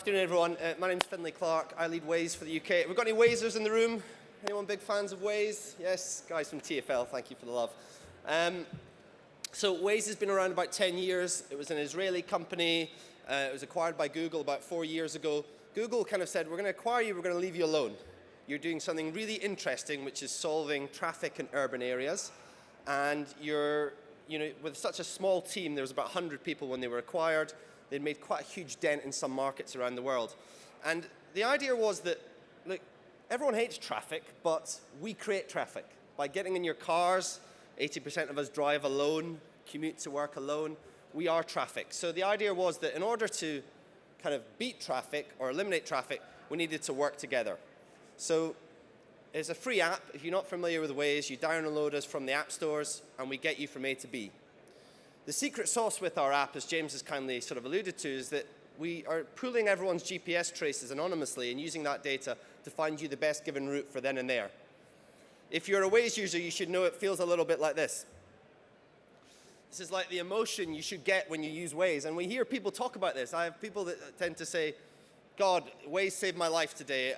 Afternoon, everyone. My name's Finlay. I lead Waze for the UK. Have we got any Wazers in the room? Anyone big fans of Waze? Yes, guys from TfL, thank you for the love. So Waze has been around about 10 years. It was an Israeli company. It was acquired by Google about 4 years ago. Google kind of said, we're going to acquire you, we're going to leave you alone. You're doing something really interesting, which is solving traffic in urban areas. And you're, with such a small team, there was about 100 people when they were acquired. They'd made quite a huge dent in some markets around the world. And the idea was that, look, everyone hates traffic, but we create traffic. By getting in your cars, 80% of us drive alone, commute to work alone. We are traffic. So the idea was that in order to kind of beat traffic or eliminate traffic, we needed to work together. So it's a free app. If you're not familiar with Waze, you download us from the app stores, and we get you from A to B. The secret sauce with our app, as James has kindly sort of alluded to, is that we are pooling everyone's GPS traces anonymously and using that data to find you the best given route for then and there. If you're a Waze user, you should know it feels a little bit like this. This is like the emotion you should get when you use Waze. And we hear people talk about this. I have people that tend to say, God, Waze saved my life today.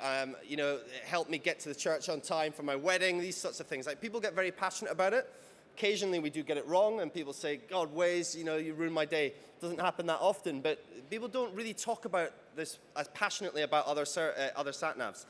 It helped me get to the church on time for my wedding, these sorts of things. Like, people get very passionate about it. Occasionally we do get it wrong, and people say, God, Waze, you ruined my day. It doesn't happen that often, but people don't really talk about this as passionately about other sat-navs.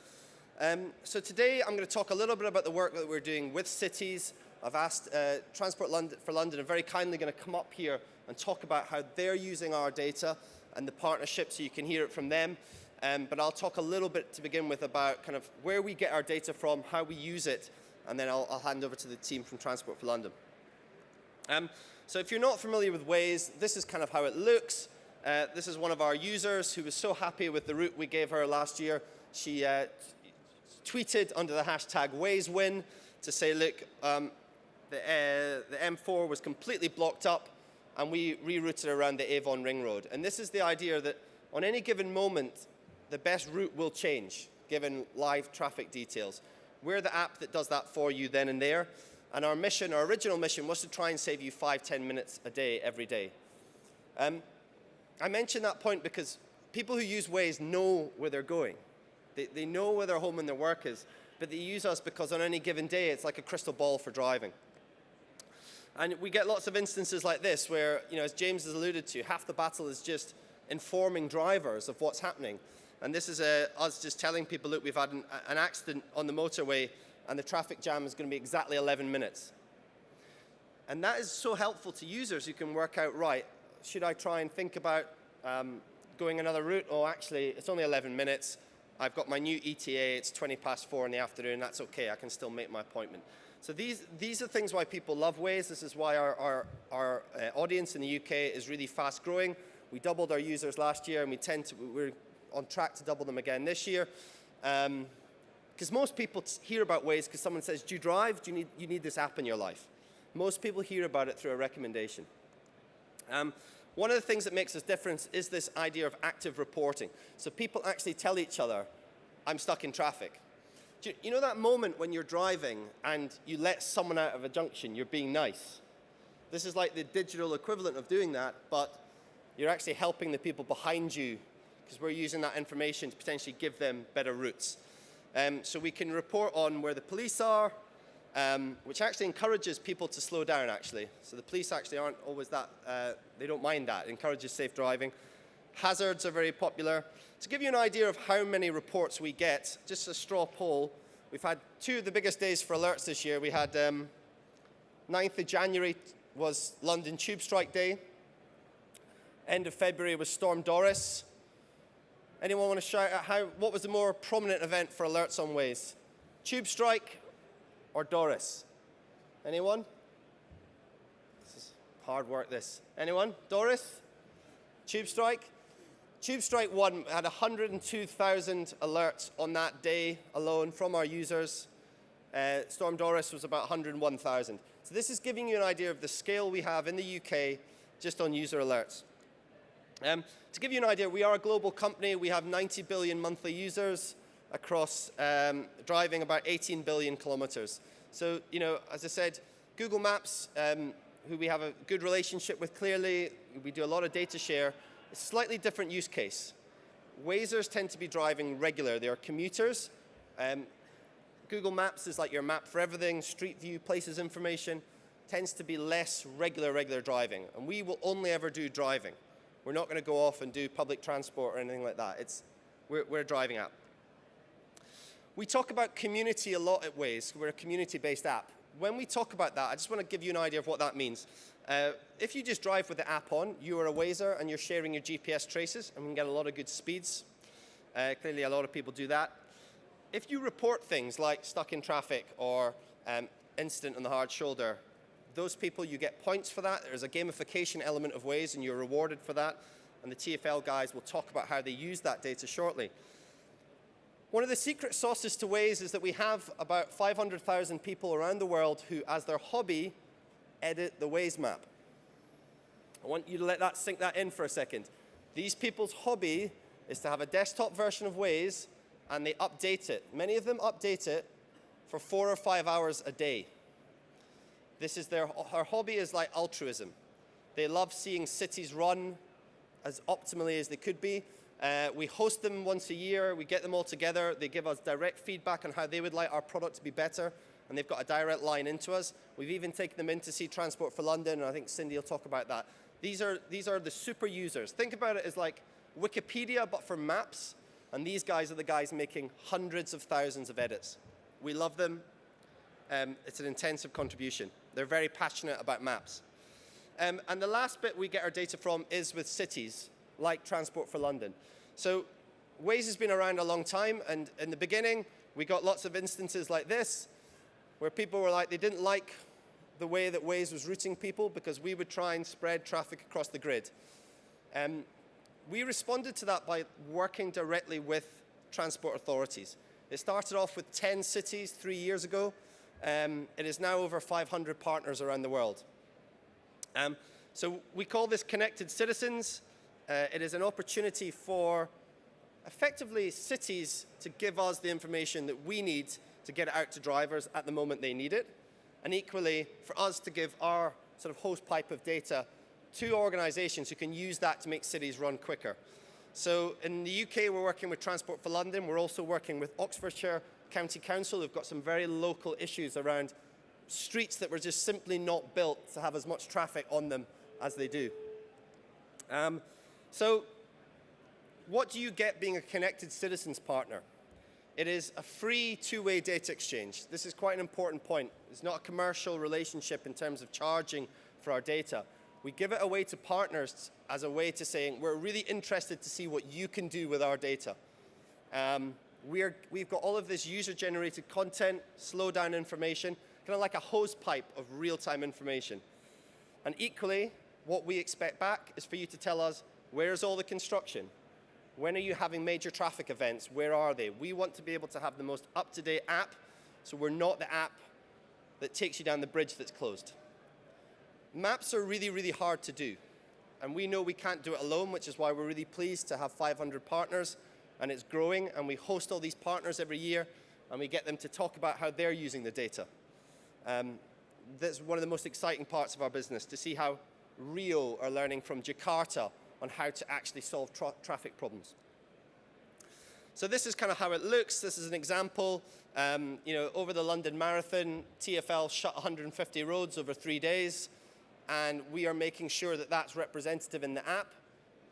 So today I'm going to talk a little bit about the work that we're doing with cities. I've asked Transport for London are very kindly going to come up here and talk about how they're using our data and the partnership, so you can hear it from them. But I'll talk a little bit to begin with about kind of where we get our data from, how we use it, and then I'll hand over to the team from Transport for London. So if you're not familiar with Waze, this is kind of how it looks. This is one of our users who was so happy with the route we gave her last year. She tweeted under the hashtag WazeWin to say, look, the M4 was completely blocked up, and we rerouted around the Avon Ring Road. And this is the idea that on any given moment, the best route will change, given live traffic details. We're the app that does that for you then and there. And our mission, our original mission, was to try and save you 5-10 minutes a day, every day. I mention that point because people who use Waze know where they're going. They know where their home and their work is, but they use us because on any given day, it's like a crystal ball for driving. And we get lots of instances like this where, as James has alluded to, half the battle is just informing drivers of what's happening. And this is us just telling people, look, we've had an accident on the motorway, and the traffic jam is going to be exactly 11 minutes. And that is so helpful to users who can work out, right, should I try and think about going another route? Oh, actually, it's only 11 minutes. I've got my new ETA. It's 4:20 in the afternoon. That's OK. I can still make my appointment. So these are things why people love Waze. This is why our audience in the UK is really fast growing. We doubled our users last year, and we're on track to double them again this year. Because most people hear about Waze because someone says, do you drive? You need this app in your life. Most people hear about it through a recommendation. One of the things that makes us different is this idea of active reporting. So people actually tell each other, I'm stuck in traffic. You know that moment when you're driving and you let someone out of a junction, you're being nice? This is like the digital equivalent of doing that, but you're actually helping the people behind you because we're using that information to potentially give them better routes. So we can report on where the police are, which actually encourages people to slow down, actually. So the police actually aren't always that, they don't mind that. It encourages safe driving. Hazards are very popular. To give you an idea of how many reports we get, just a straw poll, we've had two of the biggest days for alerts this year. We had 9th of January was London Tube Strike Day. End of February was Storm Doris. Anyone want to shout out what was the more prominent event for alerts on Waze? Tube strike or Doris? Anyone? This is hard work, this. Anyone? Doris? Tube strike? Tube strike 1 had 102,000 alerts on that day alone from our users. Storm Doris was about 101,000. So this is giving you an idea of the scale we have in the UK just on user alerts. To give you an idea, we are a global company. We have 90 billion monthly users across driving about 18 billion kilometers. So, as I said, Google Maps, who we have a good relationship with clearly, we do a lot of data share. It's a slightly different use case. Wazers tend to be driving regular. They are commuters. Google Maps is like your map for everything, Street View, places information, tends to be less regular driving. And we will only ever do driving. We're not going to go off and do public transport or anything like that. We're a driving app. We talk about community a lot at Waze. We're a community-based app. When we talk about that, I just want to give you an idea of what that means. If you just drive with the app on, you are a Wazer and you're sharing your GPS traces, and we can get a lot of good speeds. Clearly, a lot of people do that. If you report things like stuck in traffic or incident on the hard shoulder, those people, you get points for that. There's a gamification element of Waze, and you're rewarded for that. And the TfL guys will talk about how they use that data shortly. One of the secret sauces to Waze is that we have about 500,000 people around the world who, as their hobby, edit the Waze map. I want you to let that sink that in for a second. These people's hobby is to have a desktop version of Waze, and they update it. Many of them update it for 4 or 5 hours a day. This is their hobby is like altruism. They love seeing cities run as optimally as they could be. We host them once a year. We get them all together. They give us direct feedback on how they would like our product to be better, and they've got a direct line into us. We've even taken them in to see Transport for London, and I think Cindy will talk about that. These are the super users. Think about it as like Wikipedia, but for maps. And these guys are the guys making hundreds of thousands of edits. We love them. It's an intensive contribution. They're very passionate about maps. And the last bit we get our data from is with cities, like Transport for London. So Waze has been around a long time, and in the beginning, we got lots of instances like this, where people were like, they didn't like the way that Waze was routing people because we would try and spread traffic across the grid. We responded to that by working directly with transport authorities. It started off with 10 cities 3 years ago. It is now over 500 partners around the world. So we call this Connected Citizens. It is an opportunity for, effectively, cities to give us the information that we need to get it out to drivers at the moment they need it, and equally for us to give our sort of host pipe of data to organizations who can use that to make cities run quicker. So in the UK, we're working with Transport for London. We're also working with Oxfordshire County Council, who've got some very local issues around streets that were just simply not built to have as much traffic on them as they do. So what do you get being a Connected Citizens partner? It is a free two-way data exchange. This is quite an important point. It's not a commercial relationship in terms of charging for our data. We give it away to partners as a way to saying, we're really interested to see what you can do with our data. We've got all of this user-generated content, slow-down information, kind of like a hose pipe of real-time information. And equally, what we expect back is for you to tell us, where's all the construction? When are you having major traffic events? Where are they? We want to be able to have the most up-to-date app, so we're not the app that takes you down the bridge that's closed. Maps are really, really hard to do. And we know we can't do it alone, which is why we're really pleased to have 500 partners, and it's growing, and we host all these partners every year, and we get them to talk about how they're using the data. That's one of the most exciting parts of our business, to see how Rio are learning from Jakarta on how to actually solve traffic problems. So this is kind of how it looks. This is an example. Over the London Marathon, TfL shut 150 roads over 3 days. And we are making sure that that's representative in the app,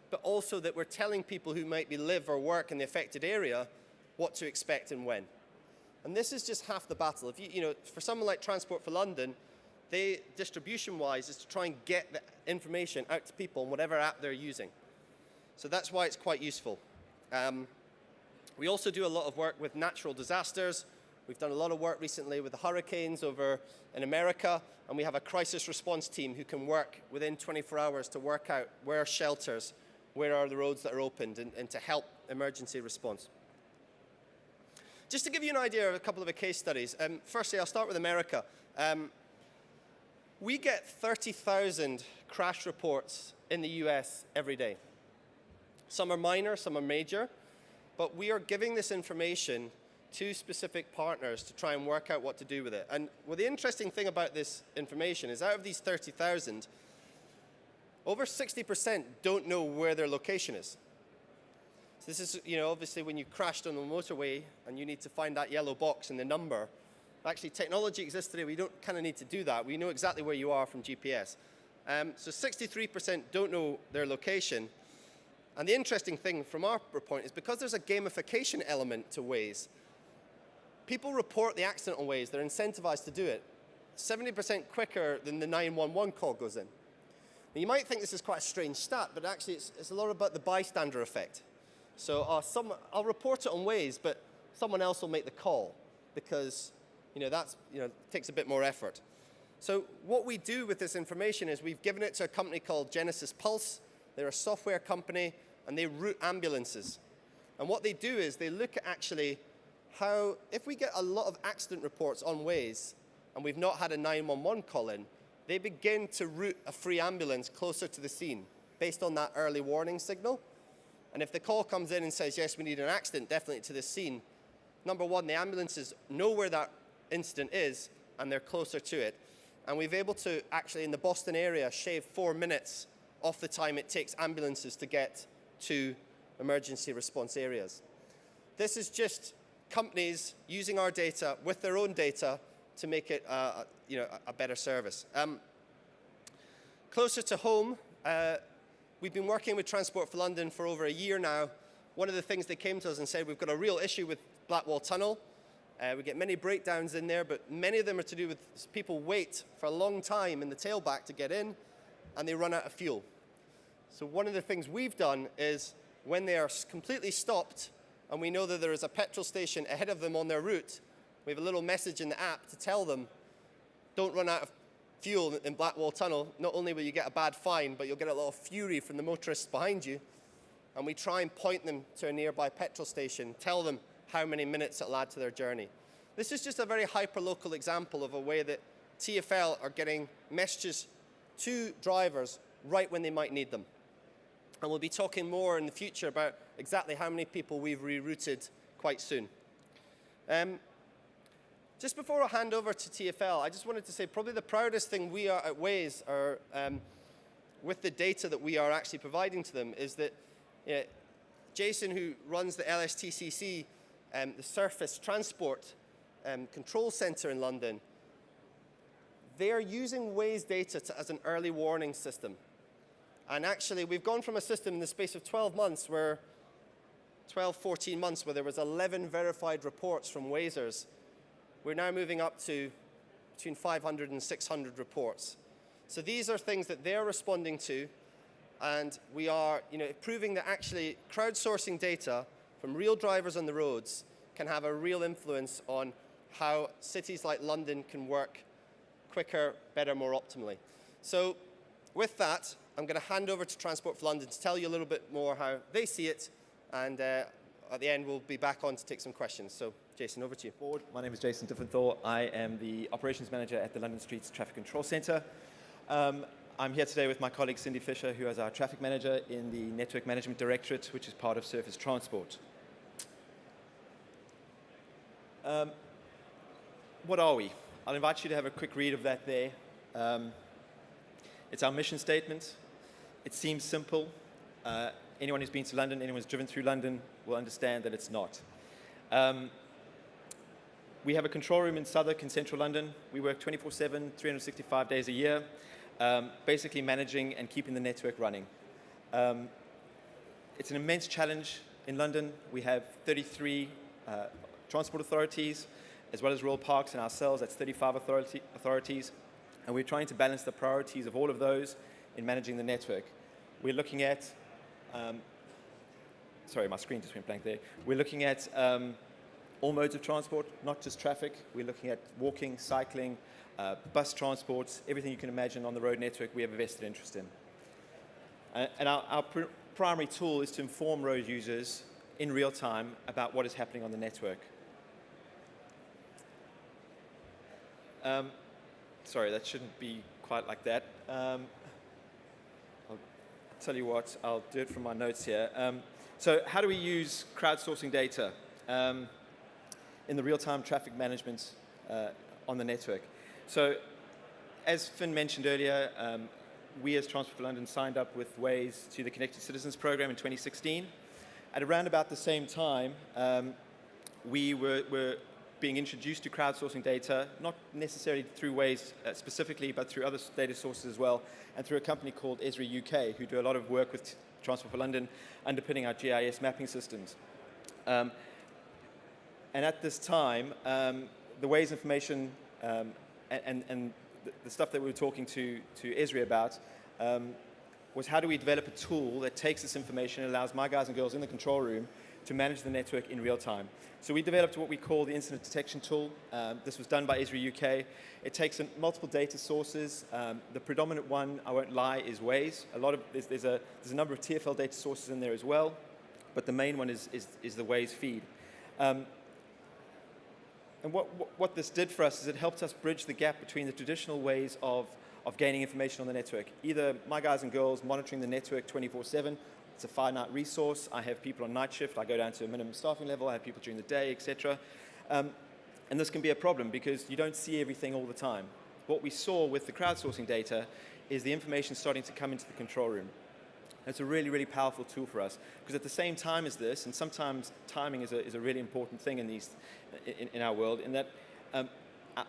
but also that we're telling people who might live or work in the affected area what to expect and when. And this is just half the battle. If for someone like Transport for London, they, distribution-wise, is to try and get the information out to people on whatever app they're using. So that's why it's quite useful. We also do a lot of work with natural disasters. We've done a lot of work recently with the hurricanes over in America, and we have a crisis response team who can work within 24 hours to work out where are shelters, where are the roads that are opened, and to help emergency response. Just to give you an idea of a couple of the case studies, firstly, I'll start with America. We get 30,000 crash reports in the US every day. Some are minor, some are major, but we are giving this information to specific partners to try and work out what to do with it. And well, the interesting thing about this information is out of these 30,000, over 60% don't know where their location is. So this is, obviously when you crashed on the motorway and you need to find that yellow box and the number. Actually, technology exists today. We don't kind of need to do that. We know exactly where you are from GPS. So 63% don't know their location. And the interesting thing from our point is because there's a gamification element to Waze, people report the accident on Waze. They're incentivized to do it 70% quicker than the 911 call goes in. Now, you might think this is quite a strange stat, but actually it's a lot about the bystander effect. So I'll report it on Waze, but someone else will make the call because that's takes a bit more effort. So what we do with this information is we've given it to a company called Genesis Pulse. They're a software company, and they route ambulances. And what they do is they look at actually how, if we get a lot of accident reports on Waze, and we've not had a 911 call in, they begin to route a free ambulance closer to the scene based on that early warning signal. And if the call comes in and says, yes, we need an accident, definitely to this scene, number one, the ambulances know where that incident is, and they're closer to it. And we've able to actually, in the Boston area, shave 4 minutes off the time it takes ambulances to get to emergency response areas. This is just companies using our data with their own data to make it a better service. Closer to home, we've been working with Transport for London for over a year now. One of the things they came to us and said, we've got a real issue with Blackwall Tunnel. We get many breakdowns in there, but many of them are to do with people wait for a long time in the tailback to get in, and they run out of fuel. So one of the things we've done is when they are completely stopped, and we know that there is a petrol station ahead of them on their route, we have a little message in the app to tell them, don't run out of fuel in Blackwall Tunnel. Not only will you get a bad fine, but you'll get a lot of fury from the motorists behind you. And we try and point them to a nearby petrol station, tell them how many minutes it'll add to their journey. This is just a very hyper-local example of a way that TfL are getting messages to drivers right when they might need them. And we'll be talking more in the future about exactly how many people we've rerouted quite soon. Just before I hand over to TfL, I just wanted to say probably the proudest thing we are at Waze are, with the data that we are actually providing to them is that Jason, who runs the LSTCC, the Surface Transport Control Centre in London, they are using Waze data as an early warning system. And actually, we've gone from a system in the space of 12 months, 14 months, where there was 11 verified reports from Wazers. We're now moving up to between 500 and 600 reports. So these are things that they're responding to, and we are proving that actually crowdsourcing data from real drivers on the roads can have a real influence on how cities like London can work quicker, better, more optimally. So with that, I'm going to hand over to Transport for London to tell you a little bit more how they see it, and at the end we'll be back on to take some questions. So Jason, over to you. My name is Jason Diffenthal. I am the Operations Manager at the London Streets Traffic Control Centre. I'm here today with my colleague Cindy Fisher, who is our Traffic Manager in the Network Management Directorate, which is part of Surface Transport. What are we? I'll invite you to have a quick read of that there. It's our mission statement. It seems simple. Anyone who's been to London, anyone who's driven through London will understand that it's not. We have a control room in Southwark in central London. We work 24/7, 365 days a year, basically managing and keeping the network running. It's an immense challenge in London. We have 33 transport authorities, as well as Royal Parks and ourselves, that's 35 authorities. And we're trying to balance the priorities of all of those in managing the network. We're looking at, sorry, my screen just went blank there. We're looking at all modes of transport, not just traffic. We're looking at walking, cycling, bus transports, everything you can imagine on the road network we have a vested interest in. And our primary tool is to inform road users in real time about what is happening on the network. Sorry, that shouldn't be quite like that. I'll tell you what, I'll do it from my notes here. So how do we use crowdsourcing data in the real-time traffic management on the network? So as Finn mentioned earlier, we as Transport for London signed up with Waze to the Connected Citizens program in 2016. At around about the same time, we were being introduced to crowdsourcing data, not necessarily through Waze specifically, but through other data sources as well, and through a company called Esri UK, who do a lot of work with Transport for London, underpinning our GIS mapping systems. And at this time, the Waze information and the stuff that we were talking to Esri about was how do we develop a tool that takes this information and allows my guys and girls in the control room to manage the network in real time. So we developed what we call the incident detection tool. This was done by Esri UK. It takes in multiple data sources. The predominant one, I won't lie, is Waze. There's a number of TfL data sources in there as well, but the main one is the Waze feed. And what this did for us is it helped us bridge the gap between the traditional ways of gaining information on the network. Either my guys and girls monitoring the network 24/7, it's a finite resource. I have people on night shift. I go down to a minimum staffing level. I have people during the day, etc. And this can be a problem because you don't see everything all the time. What we saw with the crowdsourcing data is the information starting to come into the control room. It's a really, really powerful tool for us because at the same time as this, and sometimes timing is a really important thing in our world, in that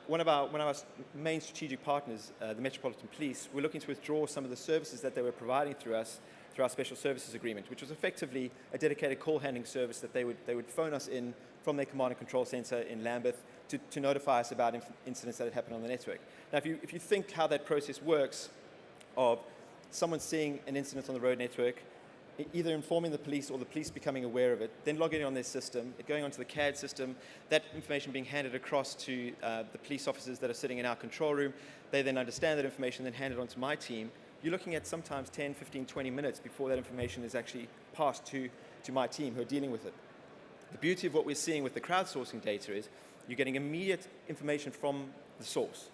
one of our main strategic partners, the Metropolitan Police, were looking to withdraw some of the services that they were providing through us through our special services agreement, which was effectively a dedicated call handling service that they would phone us in from their command and control center in Lambeth to notify us about incidents that had happened on the network. Now, if you think how that process works, of someone seeing an incident on the road network, either informing the police or the police becoming aware of it, then logging on their system, it going onto the CAD system, that information being handed across to the police officers that are sitting in our control room, they then understand that information, then hand it on to my team. You're looking at sometimes 10, 15, 20 minutes before that information is actually passed to my team who are dealing with it. The beauty of what we're seeing with the crowdsourcing data is you're getting immediate information from the source.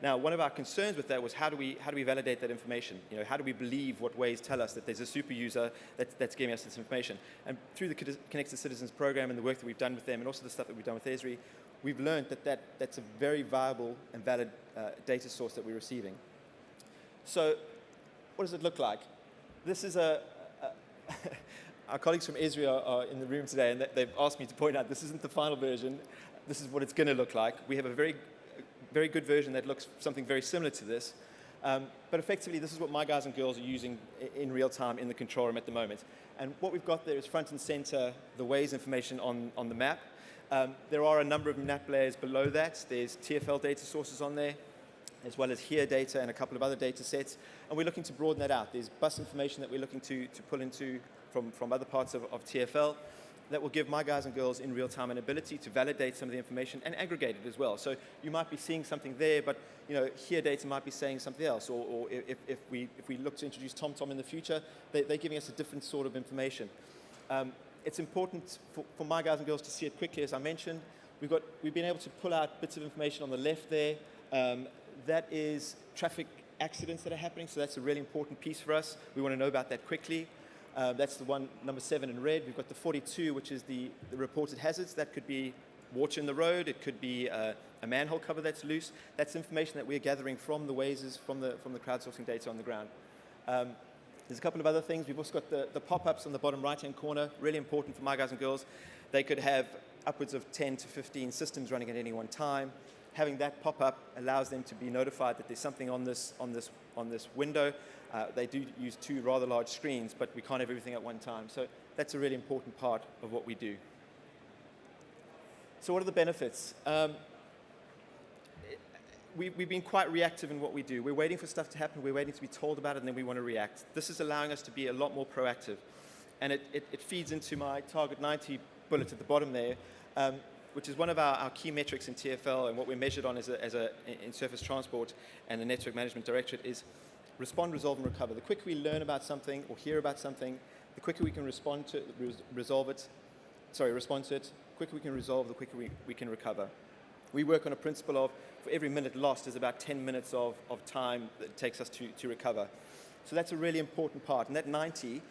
Now, one of our concerns with that was how do we validate that information? You know, how do we believe what Waze tell us that there's a super user that's giving us this information? And through the Connected Citizens program and the work that we've done with them, and also the stuff that we've done with Esri, we've learned that's a very viable and valid data source that we're receiving. So, what does it look like? This is our colleagues from Esri are in the room today, and they've asked me to point out this isn't the final version. This is what it's going to look like. We have a very good version that looks something very similar to this. But effectively, this is what my guys and girls are using in real time in the control room at the moment. And what we've got there is front and center the Waze information on the map. There are a number of map layers below that. There's TfL data sources on there, as well as HERE data and a couple of other data sets. And we're looking to broaden that out. There's bus information that we're looking to pull into from other parts of TfL that will give my guys and girls in real time an ability to validate some of the information and aggregate it as well. So you might be seeing something there, but you know, HERE data might be saying something else. Or if we look to introduce TomTom in the future, they're giving us a different sort of information. It's important for my guys and girls to see it quickly, as I mentioned. We've been able to pull out bits of information on the left there. That is traffic accidents that are happening, so that's a really important piece for us. We want to know about that quickly. That's the one, number 7 in red. We've got the 42, which is the reported hazards. That could be water in the road. It could be a manhole cover that's loose. That's information that we're gathering from the Wazes, from the crowdsourcing data on the ground. There's a couple of other things. We've also got the pop-ups on the bottom right-hand corner, really important for my guys and girls. They could have upwards of 10 to 15 systems running at any one time. Having that pop-up allows them to be notified that there's something on this window. They do use 2 rather large screens, but we can't have everything at one time. So that's a really important part of what we do. So what are the benefits? We've been quite reactive in what we do. We're waiting for stuff to happen. We're waiting to be told about it, and then we want to react. This is allowing us to be a lot more proactive. And it feeds into my Target 90 bullet at the bottom there, which is one of our key metrics in TfL, and what we're measured on in surface transport and the Network Management Directorate is respond, resolve, and recover. The quicker we learn about something or hear about something, the quicker we can respond to it, respond to it, the quicker we can resolve, the quicker we can recover. We work on a principle of, for every minute lost is about 10 minutes of time that it takes us to recover. So that's a really important part, and that 90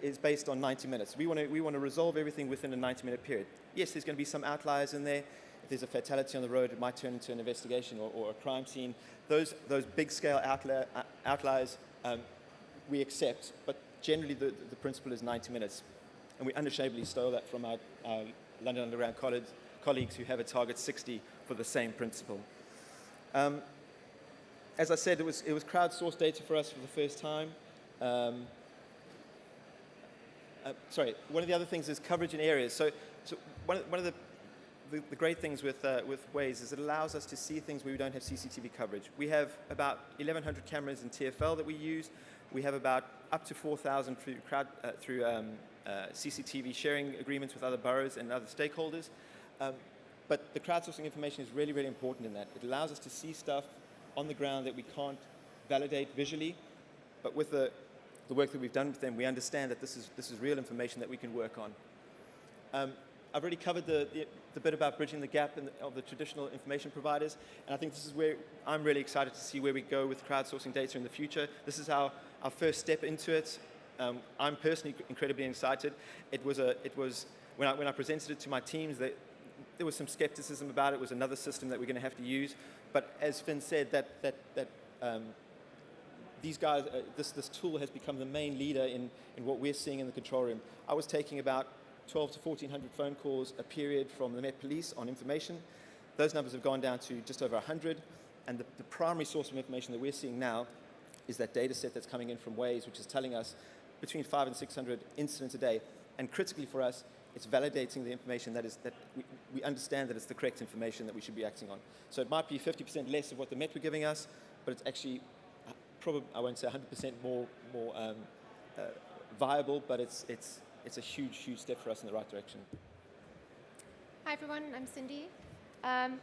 is based on 90 minutes. We want to resolve everything within a 90-minute period. Yes, there's going to be some outliers in there. If there's a fatality on the road, it might turn into an investigation or a crime scene. Those big-scale outliers we accept, but generally the principle is 90 minutes. and we unashamedly stole that from our London Underground colleagues who have a target 60 for the same principle. As I said, it was crowdsourced data for us for the first time. One of the other things is coverage in areas. So one of the great things with Waze is it allows us to see things where we don't have CCTV coverage. We have about 1,100 cameras in TfL that we use. We have about up to 4,000 through CCTV sharing agreements with other boroughs and other stakeholders. But the crowdsourcing information is really, really important in that. It allows us to see stuff on the ground that we can't validate visually, but with the work that we've done with them, we understand that this is real information that we can work on. I've already covered the bit about bridging the gap of the traditional information providers, and I think this is where I'm really excited to see where we go with crowdsourcing data in the future. This is our first step into it. I'm personally incredibly excited. It was when I presented it to my teams, there was some skepticism about it. It was another system that we're going to have to use, but as Finn said, these guys, this tool has become the main leader in what we're seeing in the control room. I was taking about 12 to 1,400 phone calls a period from the Met Police on information. Those numbers have gone down to just over 100, and the primary source of information that we're seeing now is that data set that's coming in from Waze, which is telling us between 500 and 600 incidents a day. And critically for us, it's validating the information that we understand that it's the correct information that we should be acting on. So it might be 50% less of what the Met were giving us, but it's actually probably, I won't say 100% more viable, but it's a huge, huge step for us in the right direction. Hi everyone, I'm Cindy. I'm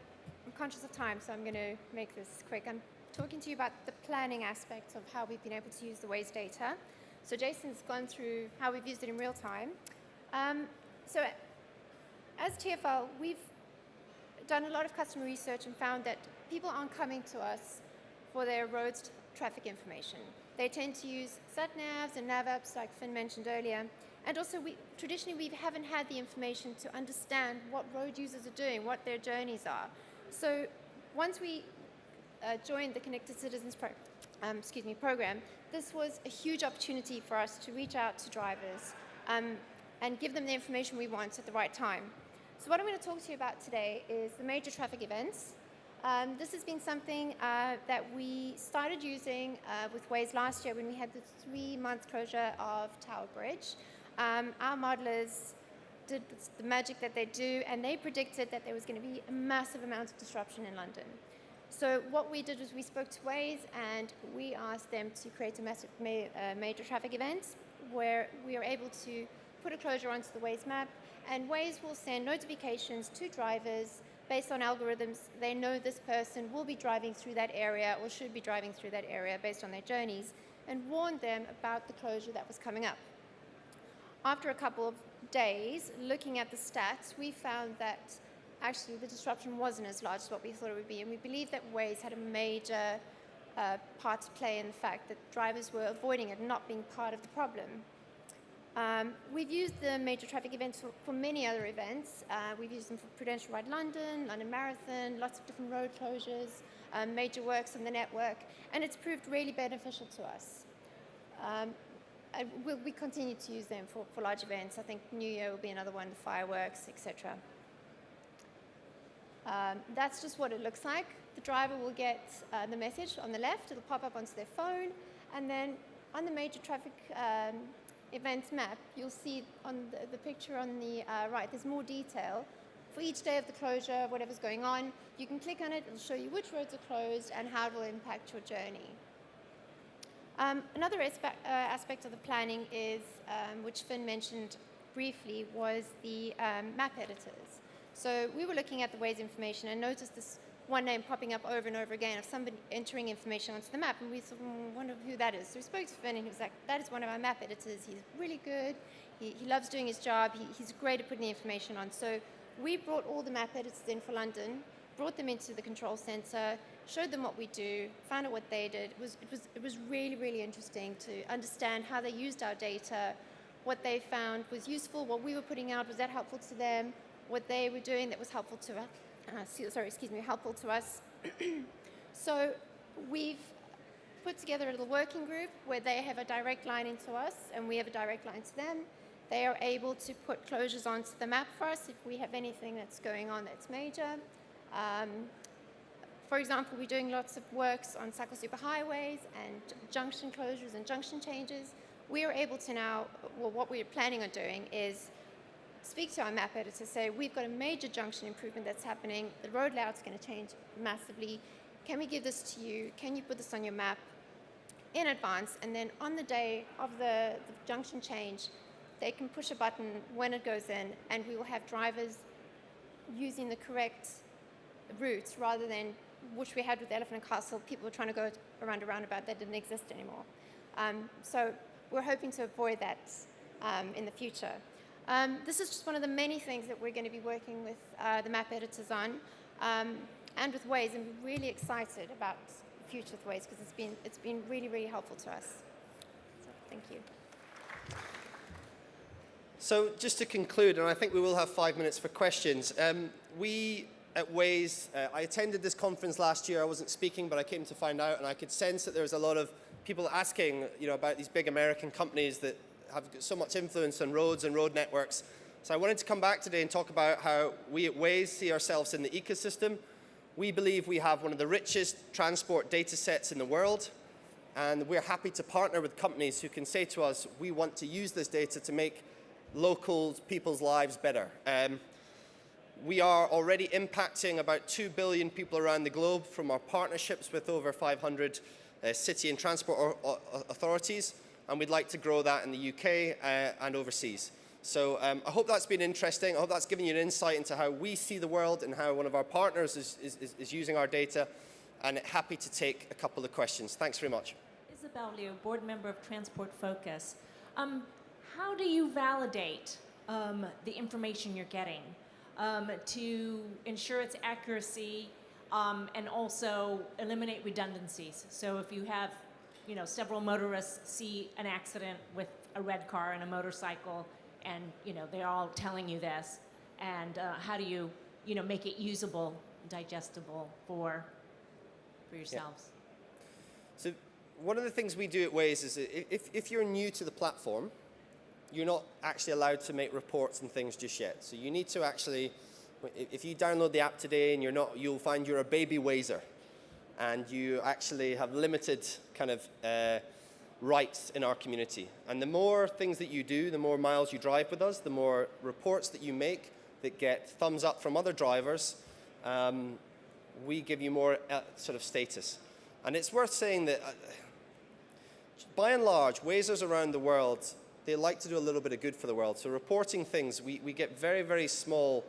conscious of time, so I'm going to make this quick. I'm talking to you about the planning aspect of how we've been able to use the Waze data. So Jason's gone through how we've used it in real time. So as TfL, we've done a lot of customer research and found that people aren't coming to us for their roads traffic information. They tend to use sat-navs and nav apps like Finn mentioned earlier. And also, traditionally, we haven't had the information to understand what road users are doing, what their journeys are. So once we joined the Connected Citizens program, this was a huge opportunity for us to reach out to drivers and give them the information we want at the right time. So what I'm going to talk to you about today is the major traffic events. This has been something that we started using with Waze last year when we had the 3-month closure of Tower Bridge. Our modelers did the magic that they do, and they predicted that there was going to be a massive amount of disruption in London. So what we did was we spoke to Waze, and we asked them to create a major traffic event where we are able to put a closure onto the Waze map, and Waze will send notifications to drivers based on algorithms. They know this person will be driving through that area or should be driving through that area based on their journeys, and warn them about the closure that was coming up. After a couple of days, looking at the stats, we found that actually the disruption wasn't as large as what we thought it would be, and we believe that Waze had a major part to play in the fact that drivers were avoiding it, not being part of the problem. We've used the major traffic events for many other events. We've used them for Prudential Ride London, London Marathon, lots of different road closures, major works on the network, and it's proved really beneficial to us. We continue to use them for large events. I think New Year will be another one, the fireworks, etc. That's just what it looks like. The driver will get the message on the left. It'll pop up onto their phone, and then on the major traffic events map, you'll see on the picture on the right, there's more detail. For each day of the closure, whatever's going on, you can click on it. It'll show you which roads are closed and how it will impact your journey. Another aspect of the planning is, which Finn mentioned briefly, was the map editors. So we were looking at the Waze information and noticed this one name popping up over and over again of somebody entering information onto the map, and we thought, wonder who that is. So we spoke to Finn, and he was like, that is one of our map editors. He's really good. He loves doing his job. He's great at putting the information on. So we brought all the map editors in for London, brought them into the control center, showed them what we do, found out what they did. It was really, really interesting to understand how they used our data, what they found was useful, what we were putting out, was that helpful to them, what they were doing that was helpful to us. Helpful to us. So we've put together a little working group where they have a direct line into us and we have a direct line to them. They are able to put closures onto the map for us if we have anything that's going on that's major. For example, we're doing lots of works on cycle superhighways and junction closures and junction changes. We are able to now, well, what we're planning on doing is speak to our map editor, say, we've got a major junction improvement that's happening, the road layout's going to change massively. Can we give this to you? Can you put this on your map in advance? And then on the day of the junction change, they can push a button when it goes in, and we will have drivers using the correct routes rather than, which we had with Elephant and Castle, people were trying to go around a roundabout that didn't exist anymore. So we're hoping to avoid that in the future. This is just one of the many things that we're going to be working with the map editors on, and with Waze, and we're really excited about the future with Waze because it's been really, really helpful to us. So, thank you. So just to conclude, and I think we will have 5 minutes for questions. We at Waze, I attended this conference last year. I wasn't speaking, but I came to find out, and I could sense that there was a lot of people asking, about these big American companies that have so much influence on roads and road networks. So I wanted to come back today and talk about how we at Waze see ourselves in the ecosystem. We believe we have one of the richest transport data sets in the world, and we're happy to partner with companies who can say to us, we want to use this data to make local people's lives better. We are already impacting about 2 billion people around the globe from our partnerships with over 500 city and transport authorities, and we'd like to grow that in the UK and overseas. So I hope that's been interesting. I hope that's given you an insight into how we see the world and how one of our partners is using our data, and happy to take a couple of questions. Thanks very much. Isabel Liu, board member of Transport Focus. How do you validate the information you're getting to ensure its accuracy and also eliminate redundancies? So if you have, several motorists see an accident with a red car and a motorcycle, and they're all telling you this, and how do you, make it usable, digestible for yourselves? Yeah. So one of the things we do at Waze is if you're new to the platform, you're not actually allowed to make reports and things just yet. So you need to actually, if you download the app today and you'll find you're a baby Wazer, and you actually have limited kind of rights in our community. And the more things that you do, the more miles you drive with us, the more reports that you make that get thumbs up from other drivers, we give you more sort of status. And it's worth saying that by and large, Wazers around the world, they like to do a little bit of good for the world. So reporting things, we get very, very small,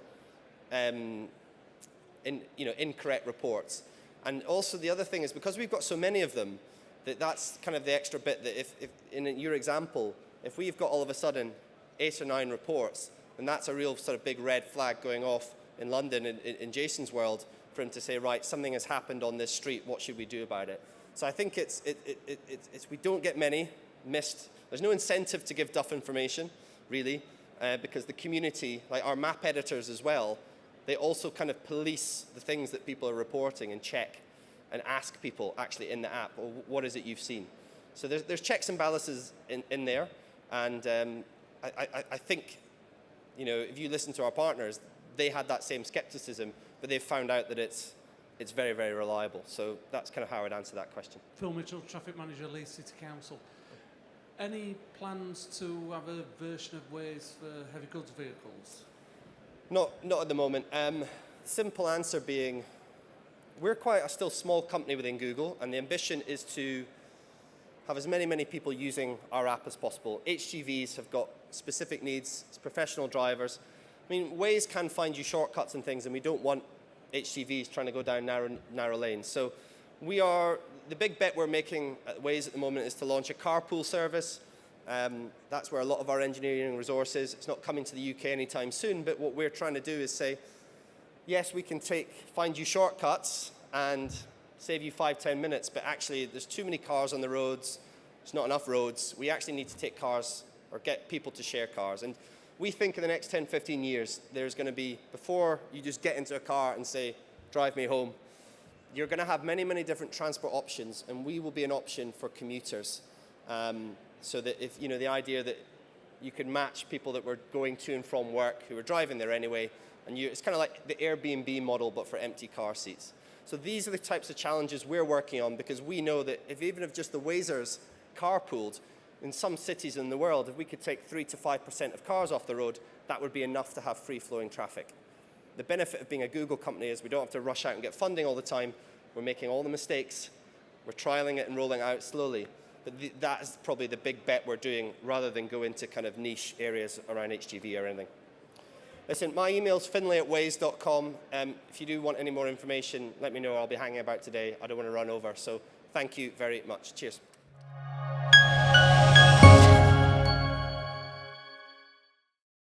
incorrect reports. And also the other thing is, because we've got so many of them, that's kind of the extra bit that if in your example, if we've got all of a sudden 8 or 9 reports, then that's a real sort of big red flag going off in London, in Jason's world, for him to say, right, something has happened on this street, what should we do about it? So I think we don't get many missed. There's no incentive to give duff information, really, because the community, like our map editors as well, they also kind of police the things that people are reporting and check and ask people actually in the app, or what is it you've seen? So there's checks and balances in there, and I think, if you listen to our partners, they had that same skepticism, but they've found out that it's very, very reliable. So that's kind of how I'd answer that question. Phil Mitchell, Traffic Manager, Leeds City Council. Any plans to have a version of Waze for heavy goods vehicles? Not at the moment. Simple answer being, we're quite a still small company within Google, and the ambition is to have as many people using our app as possible. HGVs have got specific needs, it's professional drivers. I mean, Waze can find you shortcuts and things, and we don't want HGVs trying to go down narrow lanes. So the big bet we're making at Waze at the moment is to launch a carpool service. That's where a lot of our engineering resource is. It's not coming to the UK anytime soon, but what we're trying to do is say, yes, we can find you shortcuts and save you 5-10 minutes, but actually there's too many cars on the roads, there's not enough roads. We actually need to take cars or get people to share cars. And we think in the next 10-15 years, there's going to be, before you just get into a car and say, drive me home, you're going to have many different transport options, and we will be an option for commuters. So that if, the idea that you could match people that were going to and from work who were driving there anyway, and it's kind of like the Airbnb model but for empty car seats. So these are the types of challenges we're working on, because we know that even if just the Wazers carpooled, in some cities in the world, if we could take 3 to 5% of cars off the road, that would be enough to have free-flowing traffic. The benefit of being a Google company is we don't have to rush out and get funding all the time. We're making all the mistakes. We're trialing it and rolling it out slowly. But that is probably the big bet we're doing, rather than go into kind of niche areas around HGV or anything. Listen, my email's finlay@waze.com. If you do want any more information, let me know. I'll be hanging about today. I don't want to run over. So thank you very much. Cheers.